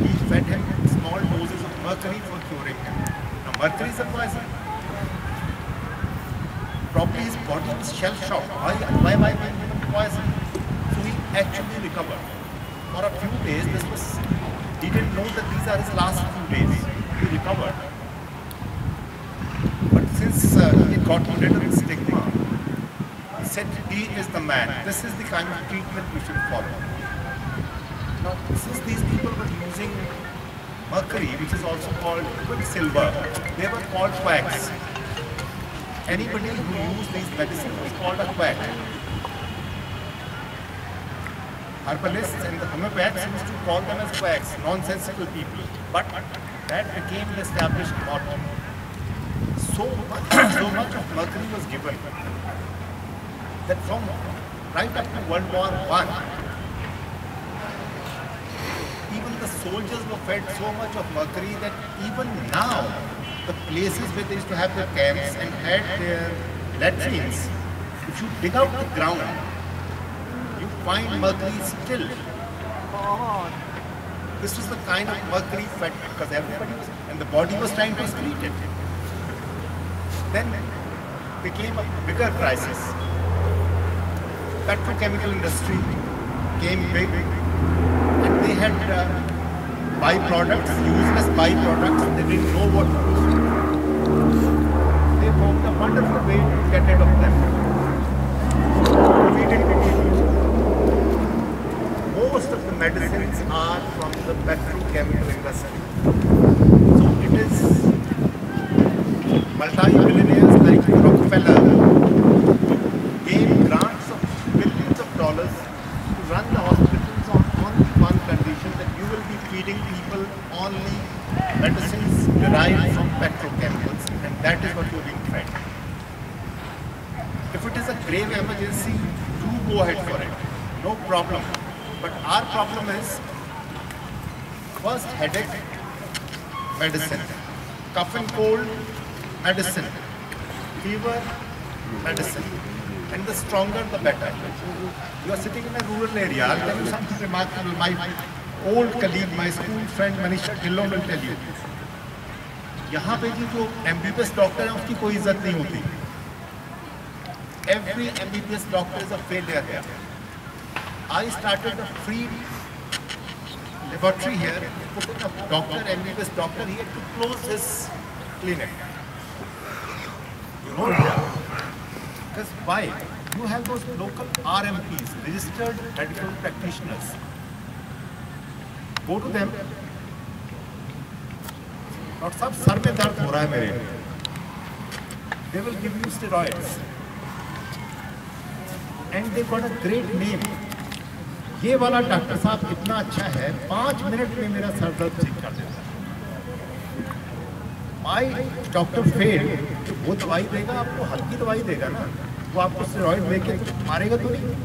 He fed him small doses of mercury for curing him. Now mercury is a poison. Probably his body was shell-shocked. Why being given poison? So he actually recovered. For a few days, he didn't know that these are his last few days. He recovered. But since he had gotten rid of the stigma, he said he is the man. This is the kind of treatment we should follow. Now, since these people were using mercury, which is also called quicksilver, they were called quacks. Anybody who used these medicines was called a quack. Herbalists and the homeopaths used to call them as quacks, nonsensical people. But that became the established motto. So much of mercury was given that from right up to World War I, even the soldiers were fed so much of mercury that even now, the places where they used to have their camps and had their latrines, if you dig out the ground, you find mercury still. This was the kind of mercury fed because everybody was, and the body was trying to excrete it. Then became a bigger crisis. Petrochemical industry came big, and they had byproducts, useless byproducts. They didn't know what to do. They found a wonderful way to get rid of them. Feed it to people. Most of the medicines are from the petrochemical industry. So it is multi-billionaires like Rockefeller gave grants of billions of dollars to run the hospitals on one condition, that you will be feeding people only medicines derived from petrochemicals, and that is what you are being fed. If it is a grave emergency, do go ahead for it, no problem. But our problem is, first headache, medicine, cough and cold, medicine, fever, medicine, and the stronger the better. You are sitting in a rural area. I'll tell you something remarkable. My old colleague, my school friend Manisha Dhillon will tell you. यहाँ पे जी जो MBBS doctor है उसकी कोई इज्जत नहीं होती. Every MBBS doctor is a failure here. I started a free laboratory here. Put in a doctor, MBBS doctor. He had to close his clinic. You know that? Because why? You have those local RMPs, registered medical practitioners. Go to them. Not सब sir में दर्द हो रहा है मेरे. They will give you steroids. And they got a great name. ये वाला doctor साहब इतना अच्छा है, 5 मिनट में मेरा सर दर्द ठीक कर देता है. My doctor failed. वो दवाई देगा आपको, हल्की दवाई देगा ना, वो आपको स्टेरॉइड देके मारेगा तो नहीं.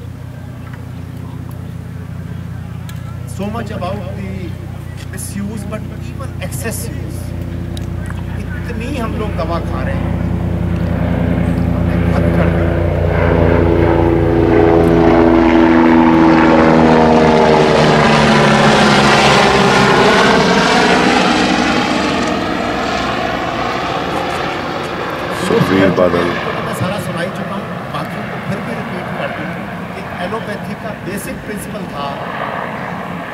So much about the misuse misuse but even excess use, इतनी हम लोग दवा खा रहे हैं, हमने हद कर दी। बादल मैं सारा सुना ही चुका हूँ, बाकी को फिर भी रिपीट कर दूँ कि एलोपैथी का बेसिक प्रिंसिपल था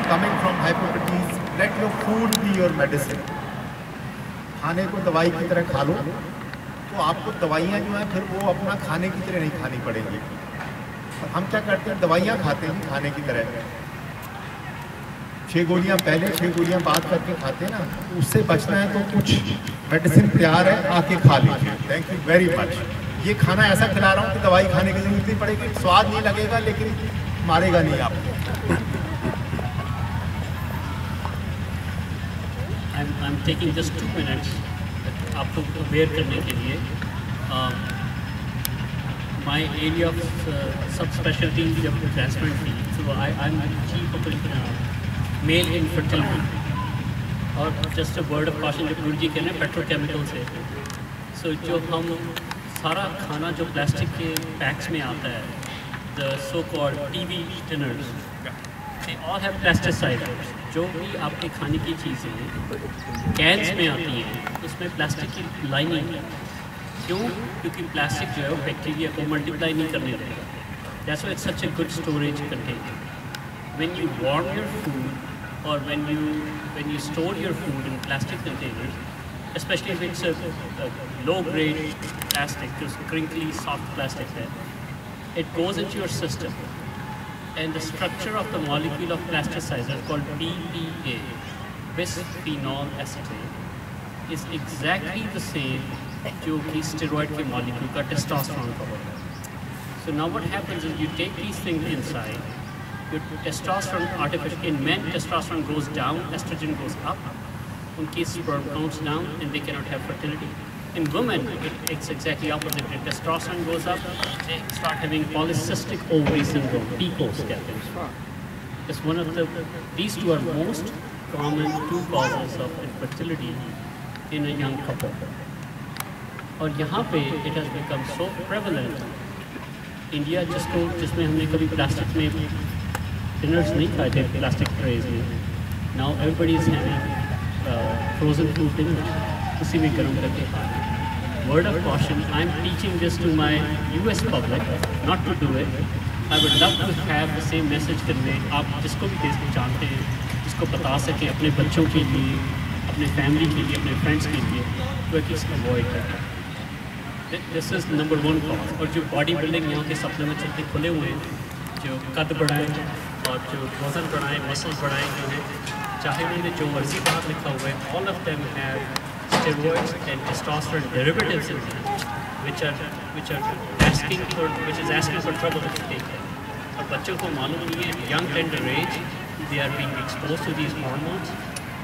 coming from Hippocrates, let your food be your medicine. खाने को दवाई की तरह खा लो तो आपको दवाइयाँ जो हैं फिर वो अपना खाने की तरह नहीं खानी पड़ेंगी। और हम क्या करते हैं, दवाइयाँ खाते हैं खाने की तरह, 6 गोलियाँ पहले 6 गोलियाँ बाद करके खाते हैं ना, उससे बचना है तो कुछ मेडिसिन तैयार है, आके खा लीजिए। Thank you very much. ये खाना ऐसा खिला रहा हूँ कि दवाई खाने की जरूरत नहीं पड़ेगी, स्वाद नहीं लगेगा लेकिन मारेगा नहीं आपको। I'm taking just 2 minutes आपको अवेयर करने के लिए। My area of subspecialty जब ट्रांसप्लांट थी, so I'm chief of male infertility। और just a word of caution, जो गुरु जी कह रहे हैं पेट्रोकेमिकल से, सो जो हम सारा खाना जो प्लास्टिक के पैक्स में आता है, the so called TV dinners, they all have pesticides. जो भी आपके खाने की चीज़ें कैंस में आती हैं उसमें प्लास्टिक की लाइनिंग है। क्यों? क्योंकि प्लास्टिक जो है वो बैक्टीरिया को मल्टीप्लाई नहीं करने देगा। That's why it's such a good storage container. When you warm your food or when you store your food in plastic containers, especially if it's a low grade plastic, just crinkly soft plastic there, it goes into your system, and the structure of the molecule of plasticizer called BPA, bisphenol acetate, is exactly the same जो कि steroid के molecule का testosterone का होता है। So now what happens is you take these things inside, your testosterone artificial, in men testosterone goes down, estrogen goes up, उनकी sperm counts down and they cannot have fertility. In women it's exactly opposite. Their testosterone goes up, they start having polycystic ovary syndrome, PCOS कहते हैं। It's one of the, these two are most common 2 causes of infertility in a young couple। और यहाँ पे it has become so prevalent, India जिसमें हमने कभी plastic में dinners नहीं खाए थे, प्लास्टिक ट्रेज में, now everybody is having frozen food dinner, उसी में गर्म करके खा रहे हैं। Word of caution, I am teaching this to my US public not to do it. I would love to have the same message convey, आप जिसको भी देश में जानते हैं, जिसको बता सकें अपने बच्चों के लिए, अपने फैमिली के लिए, अपने फ्रेंड्स के लिए, तो एटलीस्ट अवॉइड करें। This is number 1 cause. और जो बॉडी बिल्डिंग यहाँ के सप्लीमेंट्स इतने खुले हुए हैं, जो कद बढ़ाएँ और जो वजन बढ़ाएँ, मसल्स बढ़ाएँ, जो है चाहे उन्होंने जो मर्जी बाहर लिखा हुआ है, all of them have steroids and testosterone derivatives in them, which are asking for trouble to take it. और बच्चों को मालूम नहीं है, young tender age, they are being exposed to these hormones,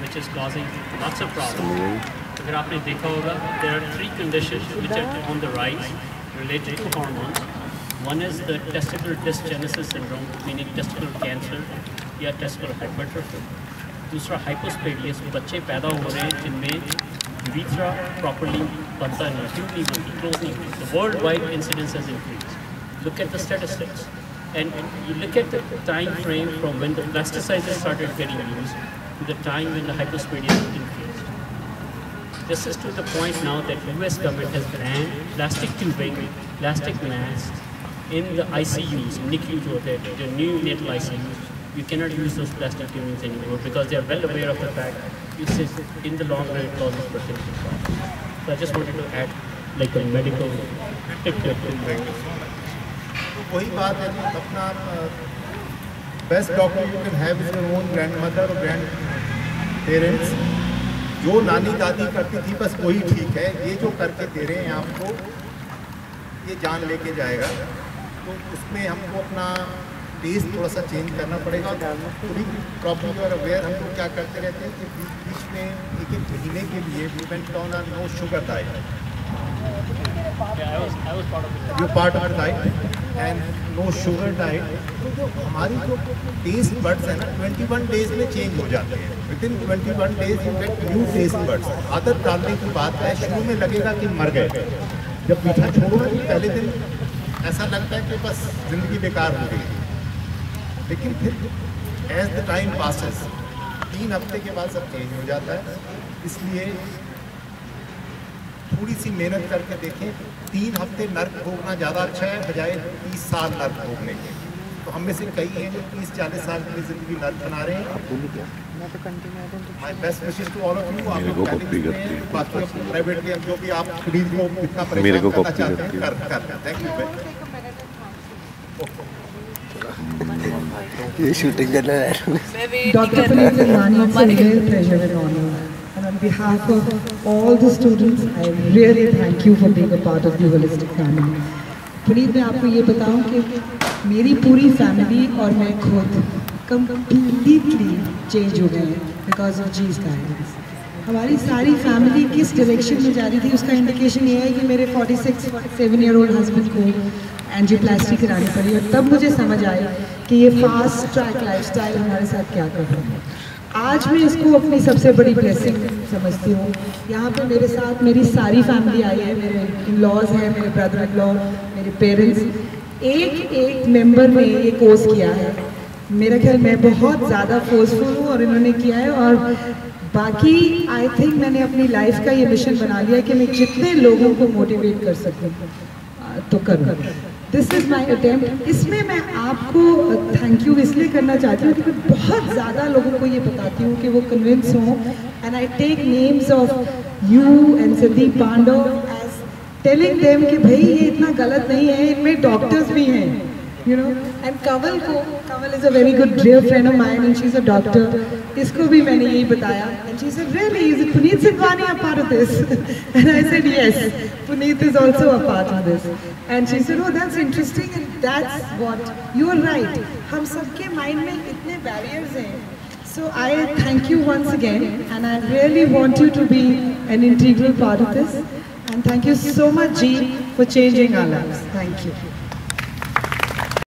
which is causing lots of problems. अगर आपने देखा होगा, there are 3 conditions which are on the rise related to hormones. One is the testicular dysgenesis syndrome, meaning testicular cancer या testicular hypertrophy. दूसरा hypospadias, बच्चे पैदा हो रहे हैं जिनमें urethra properly बनता नहीं, tube नहीं बनती, close नहीं होती. The worldwide incidence has increased. Look at the statistics, and you look at the time frame from when the plasticizers started getting used to the time when the hypospadias increased. This is to the point now that US government has banned plastic tubing, plastic masks in the ICUs, NICU जो होते हैं, the neonatal ICUs. You cannot use those plastic tubings anymore because they are well aware of the fact usage in the long run it causes fertility problems. So I just wanted to add like a medical tip to it. तो वही बात है जी, अपना best doctor you can have is your own grand mother और grand parents. जो नानी दादी करती थी बस वही ठीक है, ये जो करके दे रहे हैं आपको ये जान लेके जाएगा। तो उसमें हमको अपना टेस्ट थोड़ा सा चेंज करना पड़ेगा। पूरी प्रॉब्लम और अवेयर हम लोग क्या करते रहते हैं कि बीच में 1-1 महीने के लिए we went on a no sugar diet. I was part of it. You're part of the diet and no sugar diet. तो जो हमारी जो taste buds है ना 21 days में change हो जाते हैं. Within 21 days you get new taste buds. आदत डालने की बात है. शुरू में लगेगा कि मर गए. जब मीठा छोड़ो ना पहले दिन ऐसा लगता है कि बस जिंदगी बेकार हो गई. लेकिन फिर as the time passes 3 हफ्ते के बाद सब चेंज हो जाता है. इसलिए थोड़ी सी मेहनत करके देखें. 3 हफ्ते नर्क भोगना ज़्यादा अच्छा है बजाय 30 साल नर्क भोगने के. तो हम में से कई हैं जो 30-40 साल की ज़िंदगी नर्क बना रहे हैं. My best wishes to all of you. आप लोग कॉपी करते हैं बाकी प्राइवेटली हम जो भी आप खुद को कितना परेशान करना चाहते हैं कर. Thank you. ये शूटिंग करना है. Dr. Puneet Sidhwani, it's a real pleasure and honor. And on behalf of all the students, I really thank you for being a part of the holistic family. Puneet, मैं आपको ये बताऊं कि मेरी पूरी फैमिली और मैं खुद completely चेंज हो गए हैं बिकॉज ऑफ जी's गाइडेंस. हमारी सारी फैमिली किस डायरेक्शन में जा रही थी उसका इंडिकेशन ये है कि मेरे 46-47 ईयर ओल्ड हस्बैंड को एंजियोप्लास्टी करानी पड़ी और तब मुझे समझ आया कि ये फास्ट ट्रैक लाइफस्टाइल हमारे साथ क्या कर रहा है. आज मैं इसको अपनी सबसे बड़ी ब्लेसिंग समझती हूँ. यहाँ पे मेरे साथ मेरी सारी फैमिली आई है. मेरे इन-लॉज हैं, मेरे ब्रदर इन लॉ, मेरे पेरेंट्स. एक मेंबर ने ये कोर्स किया है. मेरा ख्याल मैं बहुत ज़्यादा फोर्सफुल हूँ और इन्होंने किया है. और बाकी आई थिंक मैंने अपनी लाइफ का ये मिशन बना लिया कि मैं जितने लोगों को मोटिवेट कर सकूँ तो करूँ. This is my attempt. इसमें मैं आपको थैंक यू इसलिए करना चाहती हूँ कि मैं बहुत ज़्यादा लोगों को ये बताती हूँ कि वो कन्विंस हों. And I take names of you and Sandeep Pandav as telling them कि भाई ये इतना गलत नहीं है, इनमें डॉक्टर्स भी हैं, you know. And Kanwal is a very good dear friend of mine and she is a doctor. इसको भी मैंने यही बताया and she said really is Puneet Sidhwani a part of this and I said yes Puneet is also a part of this and she said oh that's interesting and that's what you are right. हम सबके mind में इतने barriers हैं. So I thank you once again and I really want you to be an integral part of this and thank you so much G for changing our lives. Thank you.